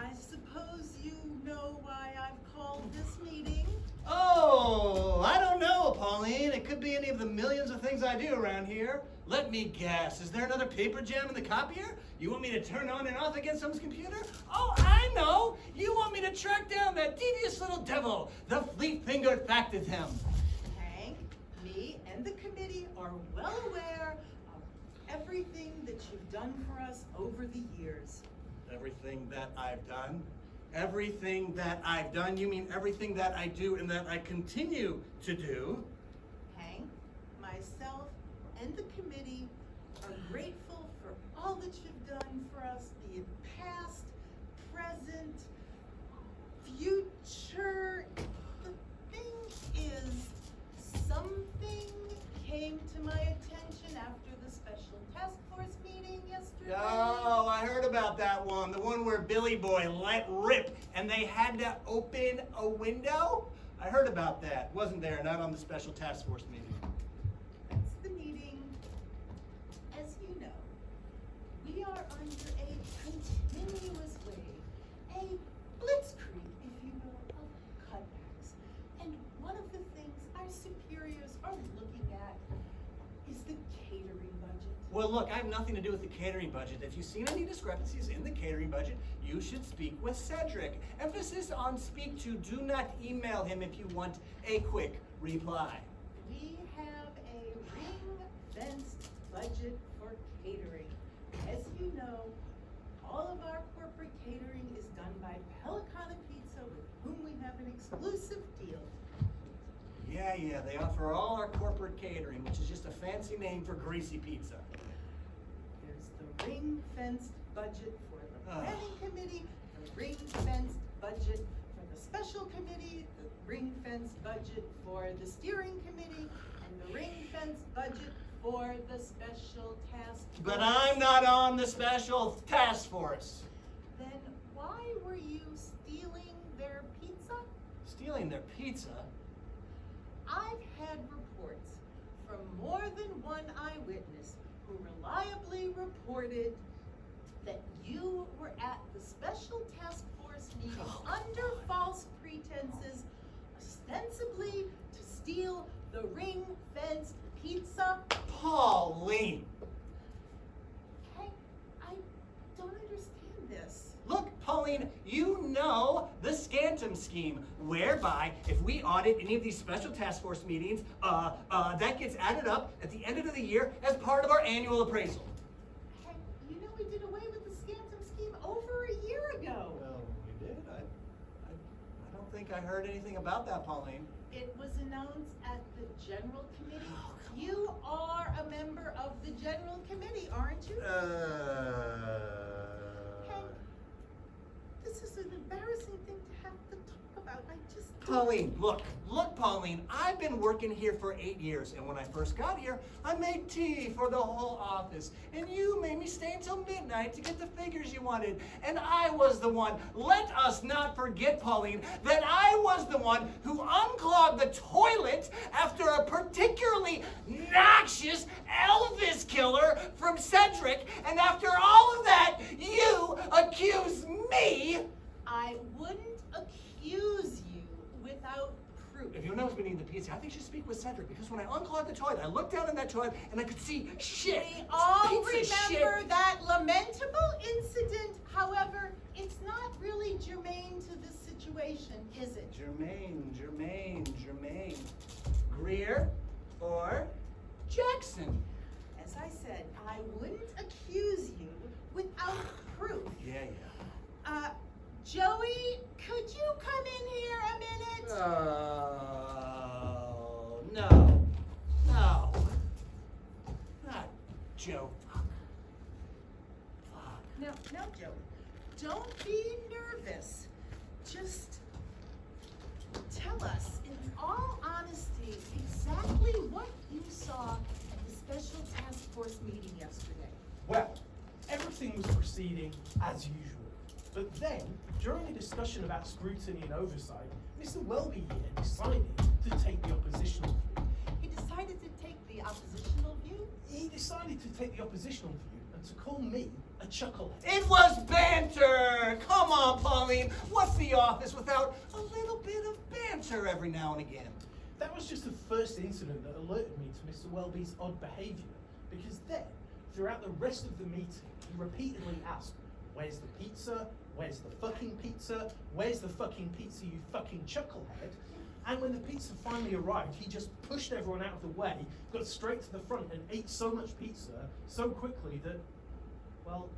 I suppose you know why I've called this meeting? Oh, I don't know, Pauline. It could be any of the millions of things I do around here. Let me guess. Is there another paper jam in the copier? You want me to turn on and off against someone's computer? Oh, I know. You want me to track down that devious little devil, the Fleet Fingered Factotum. Hank, me, and the committee are well aware of everything that you've done for us over the years. Everything that I've done? Everything that I've done? You mean everything that I do and that I continue to do? Hank, myself, and the committee are grateful for all that you've done for us, be it past, present, future. The thing is, something came to my attention after the special task force meeting yesterday. Oh, I heard about that one. The one where Billy Boy let rip and they had to open a window? I heard about that. Wasn't there, not on the special task force meeting. That's the meeting. As you know, we are under a continuous wave, a blitzkrieg, if you will, of cutbacks. And one of the things our superiors are looking at is the catering budget. Well, look, I have nothing to do with the catering budget. If you've seen any discrepancies in the catering budget, you should speak with Cedric. Emphasis on speak to, do not email him if you want a quick reply. We have a ring-fenced budget for catering. As you know, all of our corporate catering is done by Pelicana Pizza, with whom we have an exclusive deal. Yeah, they offer all our corporate catering, which is just a fancy name for greasy pizza. There's the ring-fenced budget for the planning committee, the ring-fenced budget for the special committee, the ring-fenced budget for the steering committee, and the ring-fenced budget for the special task force. But I'm not on the special task force. Then why were you stealing their pizza? Stealing their pizza? I've had reports from more than one eyewitness who reliably reported that you were at the special task force meeting under false pretenses, ostensibly to steal the ring-fenced pizza. Pauline! Hank, I don't understand this. Look, Pauline, you know the Scantum scheme, whereby if we audit any of these special task force meetings, that gets added up at the end of the year as part of our annual appraisal. Hank, you know we did away with the Scantum scheme over a year ago. Well, we did? I don't think I heard anything about that, Pauline. It was announced at the general committee. You are a member of the general committee, aren't you? Hank, this is an embarrassing thing to have to talk about. I just... Pauline, look, Pauline, I've been working here for 8 years, and when I first got here, I made tea for the whole office, and you made me stay until midnight to get the figures you wanted, and I was the one. Let us not forget, Pauline, that I was the one who unclogged the toilet after a particularly noxious Elvis killer from Cedric, and after all of that, you accuse me. I wouldn't accuse you without proof. If you know who's been eating the pizza, I think you should speak with Cedric, because when I unclogged the toilet, I looked down in that toilet and I could see shit. We all Pizza remember shit. that lamentable incident. However, it's not really germane to this situation, is it? Germaine. Greer or Jackson? As I said, I wouldn't accuse you without proof. Yeah. Joey, could you come in here a minute? Oh, no. Not Joe. Fuck. No, Joey. Don't be nervous. Just tell us, in all honesty, exactly what you saw at the special task force meeting yesterday. Well, everything was proceeding as usual. But then, during a discussion about scrutiny and oversight, Mr. Welby here decided to take the oppositional view. He decided to take the oppositional view? He decided to take the oppositional view and and to call me a chucklehead. It was banter! Come on, Pauline. What's the office without a little bit of banter every now and again? That was just the first incident that alerted me to Mr. Welby's odd behaviour, because then, throughout the rest of the meeting, he repeatedly asked, "Where's the pizza? Where's the fucking pizza? Where's the fucking pizza, you fucking chucklehead?" And when the pizza finally arrived, he just pushed everyone out of the way, got straight to the front and ate so much pizza so quickly that, well,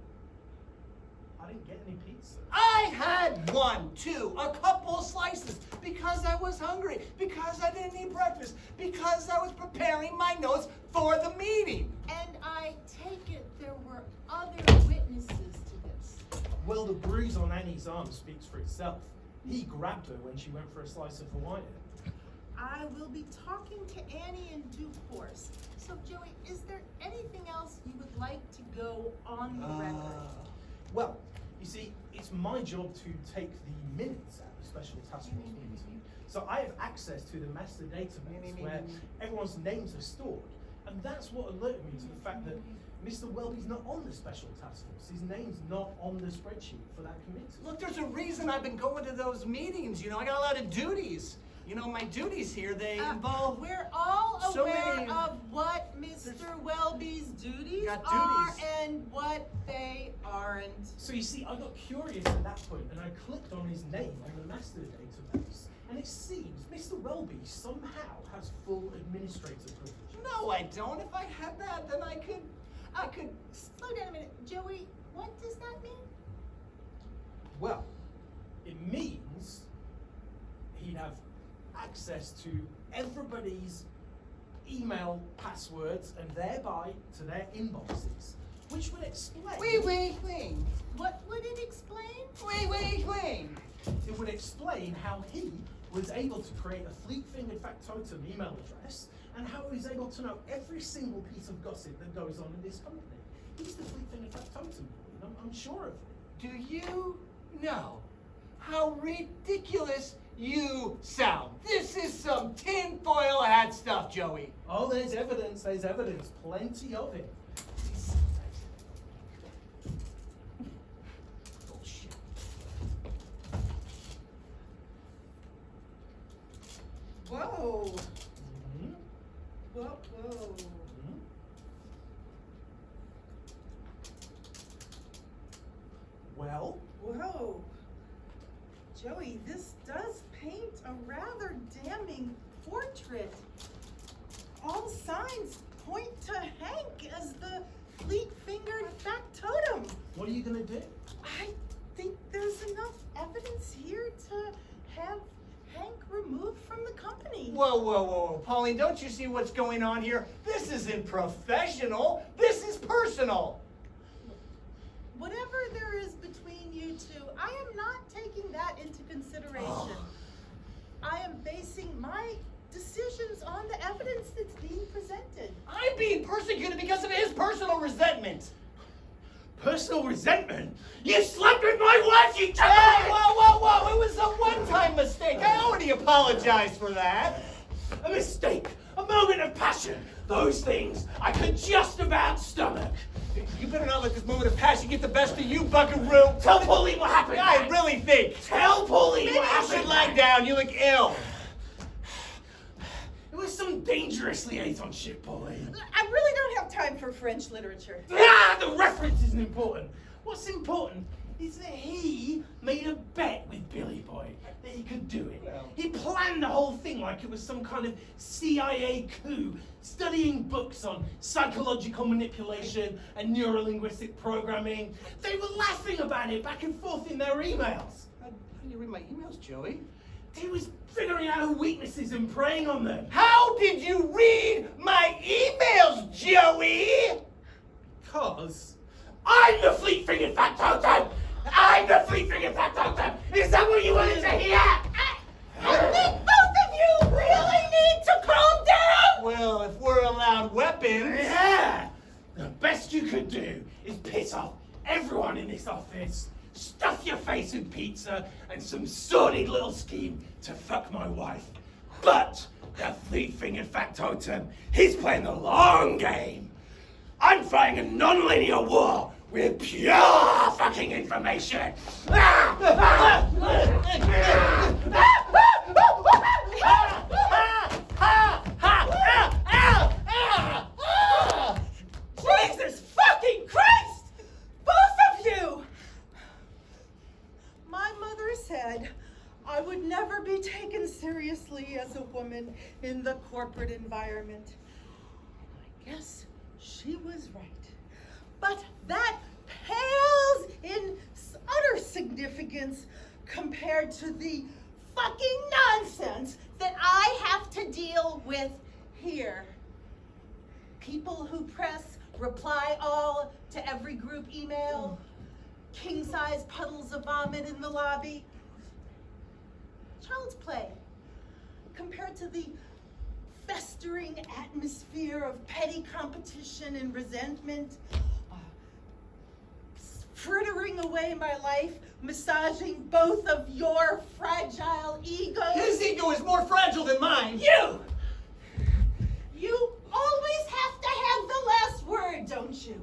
I didn't get any pizza. I had one, two, a couple slices because I was hungry, because I didn't eat breakfast, because I was preparing my notes for the meeting. And I take it there were other witnesses to this. Well, the bruise on Annie's arm speaks for itself. He grabbed her when she went for a slice of Hawaiian. I will be talking to Annie in due course. So, Joey, is there anything else you would like to go on the record? Well, you see, it's my job to take the minutes at the special task force meeting. So I have access to the master database where everyone's names are stored. And that's what alerted me to the fact that Mr. Welby's not on the special task force. His name's not on the spreadsheet for that committee. Look, there's a reason I've been going to those meetings. You know, I got a lot of duties. You know, my duties here, they involve... We're all so aware many- of what Mr. Welby's duties Got are duties. and what they aren't. So you see, I got curious at that point and I clicked on his name on the master database. And it seems Mr. Welby somehow has full administrator privilege. No, I don't. If I had that, then I could... Slow down a minute. Joey, what does that mean? Well, it means he'd have access to everybody's email passwords and thereby to their inboxes, which would explain... Wait. What would it explain? Wait. It would explain how he was able to create a Fleet Fingered Factotum email address and how he was able to know every single piece of gossip that goes on in this company. He's the Fleet Fingered Factotum, I'm sure of it. Do you know how ridiculous you sound? This is some tinfoil hat stuff, Joey. Oh, there's evidence, plenty of it. Bullshit. Whoa. Mhm. Whoa. Mhm. Well, Whoa. Joey, this does paint a rather damning portrait. All signs point to Hank as the Fleet Fingered Factotum. what are you gonna do? I think there's enough evidence here to have Hank removed from the company. Whoa. Pauline, don't you see what's going on here? This isn't professional. This is personal. Whatever there is between you two, I am not taking that into consideration. Oh. I am basing my decisions on the evidence that's being presented. I'm being persecuted because of his personal resentment. Personal resentment? You slept with my wife, you Hey, whoa. It was a one-time mistake. I already apologized for that. A mistake, a moment of passion. Those things I could just about stomach. You better not let this moment of passion get the best of you, buckaroo. Tell Pauline what happened. I really think. Tell Pauline Maybe what you happened. should lie down. You look ill. It was some dangerous liaison shit, Pauline. I really don't have time for French literature. The reference isn't important. What's important is that he made a bet with Billy Boy that he could do it. Well. He planned the whole thing like it was some kind of CIA coup, studying books on psychological manipulation and neurolinguistic programming. They were laughing about it back and forth in their emails. How do you read my emails, Joey? He was figuring out her weaknesses and preying on them. How did you read my emails, Joey? Because I'm the Fleet Fingered Factotum! I'm the Fleet Fingered Factotum! Is that what you wanted to hear? I think both of you really need to calm down! Well, if we're allowed weapons. Yeah! The best you could do is piss off everyone in this office, stuff your face with pizza, and some sordid little scheme to fuck my wife. But the Fleet Fingered Factotum, he's playing the long game. I I'm fighting a non-linear war with pure fucking information. Jesus fucking Christ! Both of you! My mother said I would never be taken seriously as a woman in the corporate environment. I guess she was right. But that pales in utter significance compared to the fucking nonsense that I have to deal with here. People who press reply all to every group email, king-size puddles of vomit in the lobby. Child's play compared to the festering atmosphere of petty competition and resentment, frittering away my life, massaging both of your fragile egos. His ego is more fragile than mine. You always have to have the last word, don't you?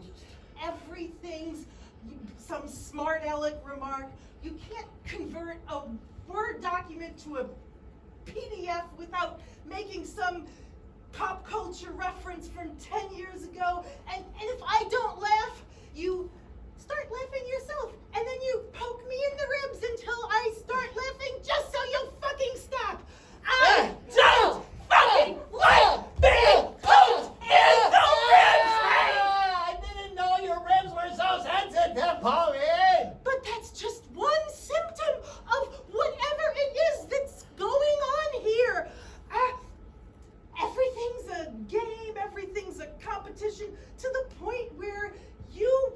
Everything's some smart aleck remark. You can't convert a Word document to a PDF without making some pop culture reference from 10 years ago. And if I don't laugh, you start laughing yourself. And then you poke me in the ribs until I start laughing just so you'll fucking stop. I don't fucking like being poked in the ribs! I didn't know your ribs were so sensitive, Pauline. But that's just one symptom of whatever it is that's going on here. Everything's a game, everything's a competition, to the point where you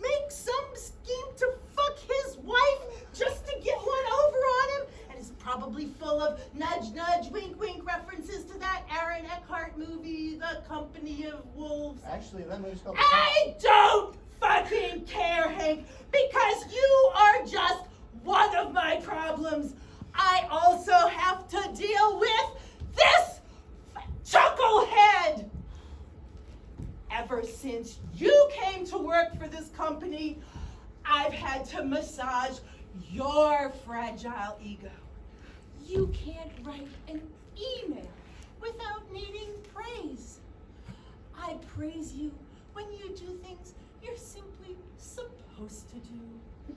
make some scheme to fuck his wife just to get one over on him, and it's probably full of nudge, nudge, wink, wink references to that Aaron Eckhart movie, The Company of Wolves. Actually, that movie's called... I don't fucking care, Hank, because you are just one of my problems. I also have to deal with this chucklehead. Ever since you came to work for this company, I've had to massage your fragile ego. You can't write an email without needing praise. I praise you when you do things you're simply supposed to do.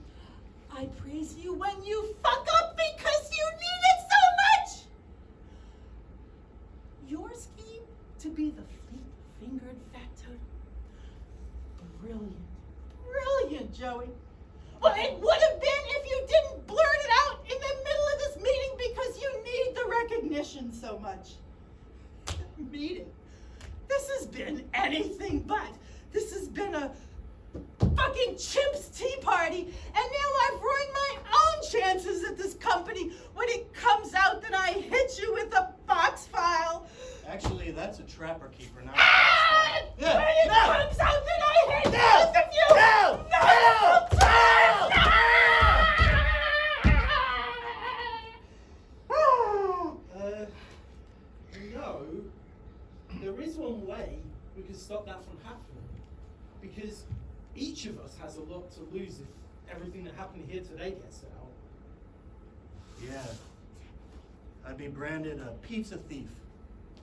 I praise you when you fuck up because you need it so much. Your scheme to be the Fleet Fingered Factotum. Brilliant. Brilliant, Joey. Well, it would have been if you didn't blurt it out in the middle of this meeting because you need the recognition so much. Meeting? This has been anything but. This has been a fucking chimp's tea party, and now I've ruined my own chances at this company when it comes out that I hit you with a box file. Actually, that's a trapper keeper, not When it comes out that I hit both of you multiple times! No, there is one way we can stop that from happening. Because each of us has a lot to lose if everything that happened here today gets out. Yeah. I'd be branded a pizza thief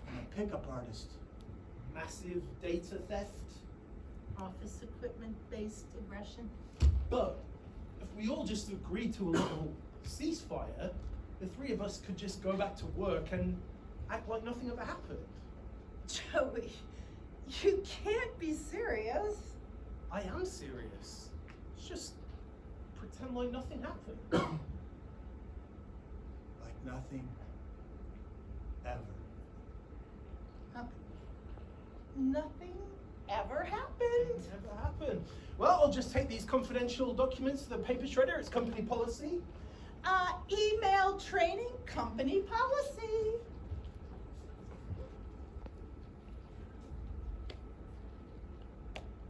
and a pickup artist. Massive data theft. Office equipment-based aggression. But if we all just agree to a little ceasefire, the three of us could just go back to work and act like nothing ever happened. Joey, you can't be serious. I am serious. Just pretend like nothing happened. Like nothing ever. Nothing ever happened. Never happened. Well, I'll just take these confidential documents to the paper shredder. It's company policy. Email training company policy.